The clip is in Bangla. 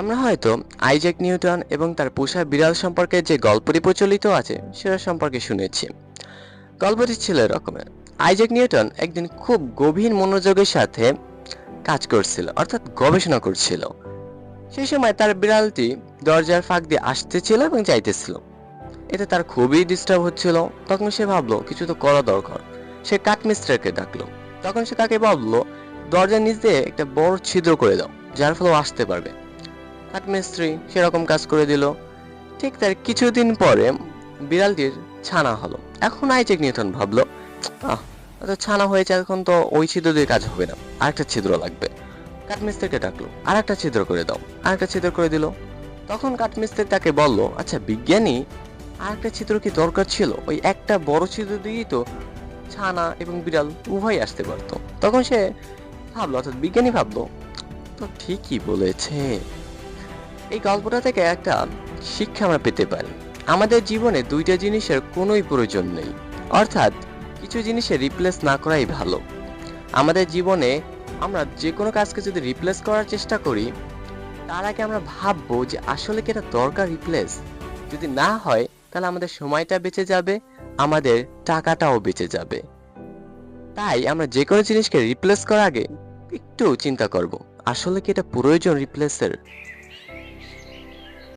আমরা হয়তো আইজ্যাক নিউটন এবং তার পোষা বিড়াল সম্পর্কে যে গল্পটি প্রচলিত আছে সেটা সম্পর্কে শুনেছি। গল্পটি ছিল এরকমের। আইজ্যাক নিউটন একদিন খুব গভীর মনোযোগের সাথে কাজ করছিল, অর্থাৎ গবেষণা করছিল। সেই সময় তার বিড়ালটি দরজার ফাঁক দিয়ে আসতেছিল এবং যাইতেছিল। এতে তার খুবই ডিস্টার্ব হচ্ছিল। তখন সে ভাবলো কিছু তো করা দরকার। সে কাঠমিস্ত্রিকে ডাকলো। তখন সে তাকে বললো দরজার নিচ দিয়ে একটা বড় ছিদ্র করে দাও, যার ফলে ও আসতে পারবে। কাঠমিস্ত্রি সেরকম কাজ করে দিল। ঠিক তার কিছুদিন পরে বিড়ালটির ছানা হলো। এখন আইজ্যাক নিউটন ভাবলো, আহ তো ছানা হয়েছে, এখন তো ওই ছিদ্র দিয়ে কাজ হবে না, আরেকটা ছিদ্র লাগবে। কাঠমিস্ত্রিকে ডাকলো, আরেকটা ছিদ্র করে দাও, আরেকটা ছিদ্র করে দিল। তখন কাঠমিস্ত্রি তাকে বলল, আচ্ছা বিজ্ঞানী, আরেকটা ছিদ্র কি দরকার ছিল? ওই একটা বড় ছিদ্র দিয়েই তো ছানা এবং বিড়াল উভয় আসতে পারতো। তখন সে ভাবলো, অর্থাৎ বিজ্ঞানী ভাবলো, তো ঠিকই বলেছে। এই গল্পটা থেকে একটা শিক্ষা আমরা পেতে পারি। আমাদের জীবনে দুইটা জিনিসের কোনোই প্রয়োজন নেই, অর্থাৎ কিছু জিনিসের রিপ্লেস না করাই ভালো। আমাদের জীবনে আমরা যে কোনো কাজকে যদি রিপ্লেস করার চেষ্টা করি, তার আগে আমরা ভাববো যে আসলে কি এটা দরকার রিপ্লেস। যদি না হয় তাহলে আমাদের সময়টা বেঁচে যাবে, আমাদের টাকাটাও বেঁচে যাবে। তাই আমরা যে কোনো জিনিসকে রিপ্লেস করার আগে একটু চিন্তা করব, আসলে কি এটা প্রয়োজন রিপ্লেসের।